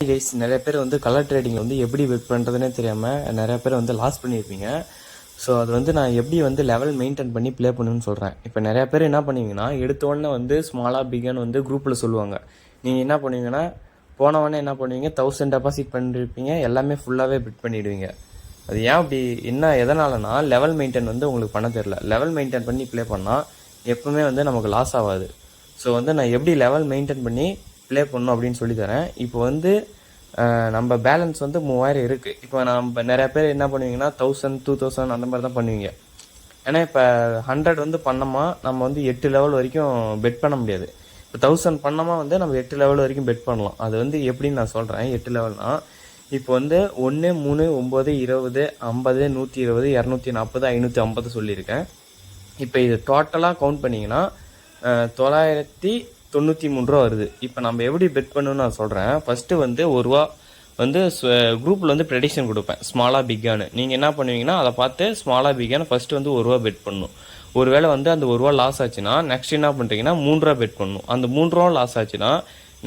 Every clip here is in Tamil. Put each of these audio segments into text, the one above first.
கைஸ், நிறைய பேர் வந்து கலர் ட்ரேடிங் வந்து எப்படி பெட் பண்ணுறதுனே தெரியாமல் நிறைய பேர் வந்து லாஸ் பண்ணியிருப்பீங்க. ஸோ அது வந்து நான் எப்படி வந்து லெவல் மெயின்டைன் பண்ணி ப்ளே பண்ணுன்னு சொல்கிறேன். இப்போ நிறைய பேர் என்ன பண்ணுவீங்கன்னா, எடுத்தோடனே வந்து ஸ்மாலாக பிகன் வந்து குரூப்பில் சொல்லுவாங்க. நீங்கள் என்ன பண்ணுவீங்கன்னா, போனவொடனே என்ன பண்ணுவீங்க, 1000 டெபாசிட் பண்ணிருப்பீங்க, எல்லாமே ஃபுல்லாகவே பெட் பண்ணிவிடுவீங்க. அது ஏன் அப்படி என்ன எதனாலனா, லெவல் மெயின்டைன் வந்து உங்களுக்கு பண்ண தெரில. லெவல் மெயின்டைன் பண்ணி ப்ளே பண்ணால் எப்பவுமே வந்து நமக்கு லாஸ் ஆகாது. ஸோ வந்து நான் எப்படி லெவல் மெயின்டைன் பண்ணி ப்ளே பண்ணணும் அப்படின்னு சொல்லி தரேன். இப்போ வந்து நம்ம பேலன்ஸ் வந்து 3000 இருக்குது. இப்போ நம்ம நிறையா பேர் என்ன பண்ணுவீங்கன்னா 1000 2000 அந்த மாதிரி தான் பண்ணுவீங்க. ஏன்னா இப்போ 100 வந்து பண்ணோமா நம்ம வந்து 8 லெவல் வரைக்கும் பெட் பண்ண முடியாது. இப்போ 1000 பண்ணோமா வந்து நம்ம 8 லெவல் வரைக்கும் பெட் பண்ணலாம். அது வந்து எப்படின்னு நான் சொல்கிறேன். 8 லெவல்னா இப்போ வந்து 1 3 9 20 50 120 240 550 சொல்லியிருக்கேன். இப்போ இது டோட்டலாக கவுண்ட் பண்ணிங்கன்னா 993 ரூபா வருது. இப்போ நம்ம எப்படி பெட் பண்ணணும்னு நான் சொல்கிறேன். ஃபஸ்ட்டு வந்து 1 ரூபா வந்து குரூப்பில் வந்து ப்ரெடிக்ஷன் கொடுப்பேன், ஸ்மாலாக பிக்கானு. நீங்கள் என்ன பண்ணுவீங்கன்னா அதை பார்த்து ஸ்மாலாக பிக்கானு ஃபஸ்ட்டு வந்து 1 ரூபா பெட் பண்ணணும். ஒருவேளை வந்து அந்த 1 ரூபா லாஸ் ஆச்சுன்னா நெக்ஸ்ட் என்ன பண்ணுறீங்கன்னா 3 ரூபா பெட் பண்ணணும். அந்த 3 ரூபா லாஸ் ஆச்சுன்னா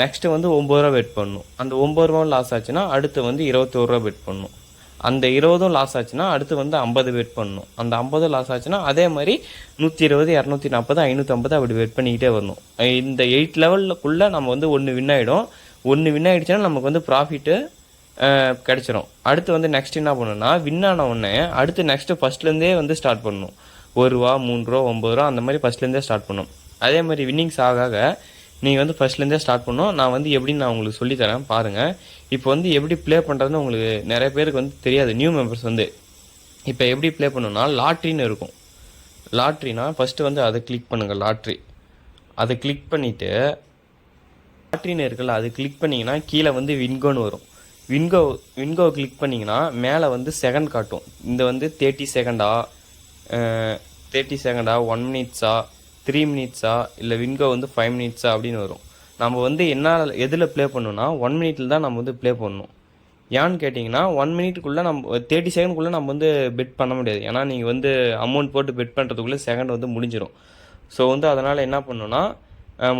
நெக்ஸ்ட்டு வந்து 9 ரூபா பெட் பண்ணணும். அந்த 9 ரூபா லாஸ் ஆச்சுன்னா அடுத்து வந்து 21 ரூபா பெட் பண்ணணும். அந்த 20 லாஸ் ஆச்சுன்னா அடுத்து வந்து 50 பெட் பண்ணணும். அந்த 50 லாஸ் ஆச்சுன்னா அதே மாதிரி 120 240 550 அப்படி பெட் பண்ணிக்கிட்டே வரணும். இந்த 8 லெவலுக்குள்ளே நம்ம வந்து ஒன்று வின் ஆகிடும். ஒன்று வின் ஆகிடுச்சுன்னா நமக்கு வந்து ப்ராஃபிட்டு கிடச்சிரும். அடுத்து வந்து நெக்ஸ்ட் என்ன பண்ணணும்னா, வின் ஆன உடனே அடுத்து நெக்ஸ்ட்டு ஃபஸ்ட்லேருந்தே வந்து ஸ்டார்ட் பண்ணணும். 1 ரூபா 3 ரூபா 9 ரூபா அந்த மாதிரி ஃபஸ்ட்லேருந்தே ஸ்டார்ட் பண்ணணும். அதே மாதிரி வின்னிங்ஸ் ஆக நீங்கள் வந்து ஃபஸ்ட்லேருந்தே ஸ்டார்ட் பண்ணணும். நான் வந்து எப்படின்னு நான் உங்களுக்கு சொல்லித்தரேன் பாருங்கள். இப்போ வந்து எப்படி ப்ளே பண்ணுறதுன்னு உங்களுக்கு நிறைய பேருக்கு வந்து தெரியாது, நியூ மெம்பர்ஸ் வந்து. இப்போ எப்படி ப்ளே பண்ணணும்னா, லாட்ரின்னு இருக்கும். லாட்ரினா ஃபஸ்ட்டு வந்து அதை கிளிக் பண்ணுங்கள். லாட்ரி அதை கிளிக் பண்ணிவிட்டு லாட்ரின்னு இருக்குல்ல, அது கிளிக் பண்ணிங்கன்னா கீழே வந்து வின்கோன்னு வரும். வின்கோ கிளிக் பண்ணிங்கன்னா மேலே வந்து செகண்ட் காட்டும். இந்த வந்து 30 செகண்டா 1 மினிட்ஸா 3 மினிட்ஸா இல்லை வின்கோ வந்து 5 மினிட்ஸா அப்படின்னு வரும். நம்ம வந்து எதில் ப்ளே பண்ணணும்னா 1 மினிட்டில் தான் நம்ம வந்து ப்ளே பண்ணணும். ஏன்னு கேட்டிங்கன்னா 1 மினிட்டுக்குள்ளே நம்ம 30 செகண்ட்குள்ளே நம்ம வந்து பெட் பண்ண முடியாது. ஏன்னா நீங்கள் வந்து அமௌண்ட் போட்டு பெட் பண்ணுறதுக்குள்ளே செகண்ட் வந்து முடிஞ்சிடும். ஸோ வந்து அதனால் என்ன பண்ணணும்னா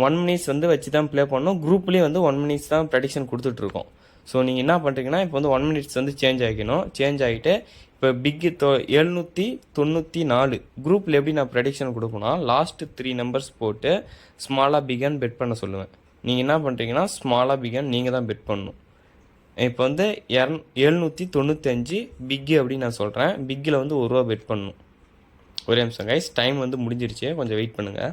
1 மினிட்ஸ் வந்து வச்சு தான் ப்ளே பண்ணணும். குரூப்லேயும் வந்து 1 மினிட்ஸ் தான் ப்ரெடிக்ஷன் கொடுத்துட்ருக்கோம். ஸோ நீங்கள் என்ன பண்ணுறீங்கன்னா இப்போ வந்து 1 மினிட்ஸ் வந்து சேஞ்ச் ஆகிக்கணும். சேஞ்ச் ஆகிட்டு இப்போ பிக்கு 794 குரூப்பில் எப்படி நான் ப்ரெடிக்ஷன் கொடுக்கணும்னா, லாஸ்ட்டு 3 நம்பர்ஸ் போட்டு ஸ்மாலாக பிகன் பெட் பண்ண சொல்லுவேன். நீங்கள் என்ன பண்ணுறீங்கன்னா ஸ்மாலாக பிகன் நீங்கள் தான் பெட் பண்ணணும். இப்போ வந்து 795 பிக்கு அப்படின்னு நான் சொல்கிறேன். பிக்கில் வந்து 1 ரூபா பெட் பண்ணணும். ஒரே நிமிஷம் கைஸ், டைம் வந்து முடிஞ்சிருச்சு, கொஞ்சம் வெயிட் பண்ணுங்கள்.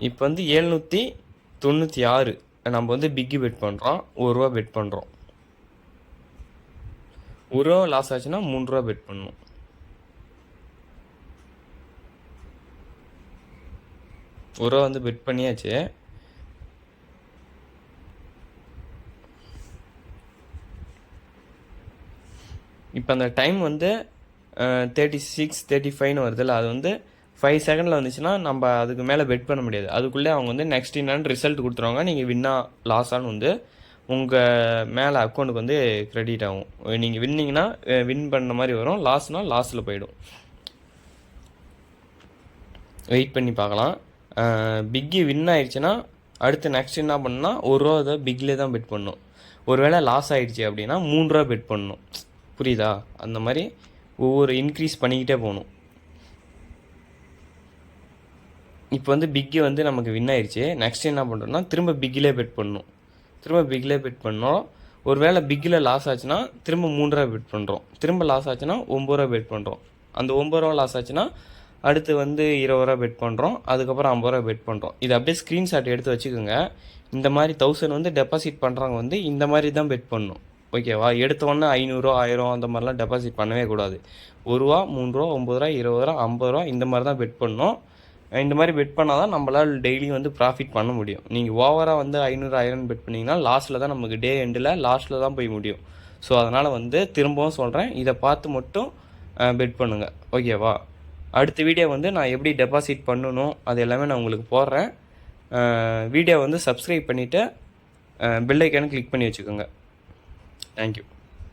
இப்போ வந்து 796 நம்ம வந்து பிக்கு பெட் பண்ணுறோம். 1 ரூபா பெட் பண்ணுறோம். 1 ரூபா லாஸ் ஆச்சுன்னா 3 ரூபா பெட் பண்ணணும். ஒரு ரூபா வந்து பெட் பண்ணியாச்சு. இப்போ அந்த டைம் வந்து 36 35ன்னு வருதுல்ல, அது வந்து 5 செகண்டில் வந்துச்சுன்னா நம்ம அதுக்கு மேலே பெட் பண்ண முடியாது. அதுக்குள்ளே அவங்க வந்து நெக்ஸ்ட் என்னன்னு ரிசல்ட் கொடுத்துருவாங்க. நீங்கள் வின்னா லாஸான்னு வந்து உங்கள் மேலே அக்கௌண்ட்டுக்கு வந்து க்ரெடிட் ஆகும். நீங்கள் வின்னிங்கன்னா வின் பண்ண மாதிரி வரும், லாஸ்னால் லாஸில் போயிடும். வெயிட் பண்ணி பார்க்கலாம். பிக்கி வின் ஆயிடுச்சுன்னா அடுத்து நெக்ஸ்ட் என்ன பண்ணணும்னா 1 ரூபா அதை பிக்லேயே தான் பெட் பண்ணணும். ஒருவேளை லாஸ் ஆகிடுச்சு அப்படின்னா 3 ரூபா பெட் பண்ணணும். புரியுதா? அந்த மாதிரி ஒவ்வொரு இன்க்ரீஸ் பண்ணிக்கிட்டே போகணும். இப்போ வந்து பிக்கி வந்து நமக்கு வின் ஆயிடுச்சு. நெக்ஸ்ட் என்ன பண்ணுறோம்னா திரும்ப பிக்கிலே பெட் பண்ணணும். திரும்ப பிக்கிலே பெட் பண்ணோம். ஒரு வேளை பிக்கில் லாஸ் ஆச்சுன்னா திரும்ப 3 ரூபா பெட் பண்ணுறோம். திரும்ப லாஸ் ஆச்சுன்னா 9 ரூபா பெட் பண்ணுறோம். அந்த 9 ரூபா லாஸ் ஆச்சுன்னா அடுத்து வந்து 20 ரூபா பெட் பண்ணுறோம். அதுக்கப்புறம் 50 ரூபா பெட் பண்ணுறோம். இது அப்படியே ஸ்க்ரீன்ஷாட் எடுத்து வச்சுக்கோங்க. இந்த மாதிரி 1000 வந்து டெபாசிட் பண்ணுறவங்க வந்து இந்த மாதிரி தான் பெட் பண்ணணும். ஓகேவா? எடுத்தோடனே 500 1000 அந்த மாதிரிலாம் டெபாசிட் பண்ணவே கூடாது. 1 ரூபா 3 ரூபா 9 ரூபா 20 ரூபா 50 ரூபா இந்த மாதிரி தான் பெட் பண்ணணும். இந்த மாதிரி பெட் பண்ணால் தான் நம்மளால் டெய்லி வந்து ப்ராஃபிட் பண்ண முடியும். நீங்கள் ஓவராக வந்து 500 1000 பெட் பண்ணிங்கன்னா லாஸ்ட்டில் தான் நமக்கு டே எண்டில் லாஸ்ட்டில் தான் போய் முடியும். ஸோ அதனால் வந்து திரும்பவும் சொல்கிறேன், இதை பார்த்து மட்டும் பெட் பண்ணுங்கள். ஓகேவா? அடுத்த வீடியோ வந்து நான் எப்படி டெபாசிட் பண்ணணும் அது எல்லாமே நான் உங்களுக்கு போடுறேன். வீடியோ வந்து சப்ஸ்கிரைப் பண்ணிவிட்டு பெல் ஐக்கானை கிளிக் பண்ணி வச்சுக்கோங்க. தேங்க்யூ.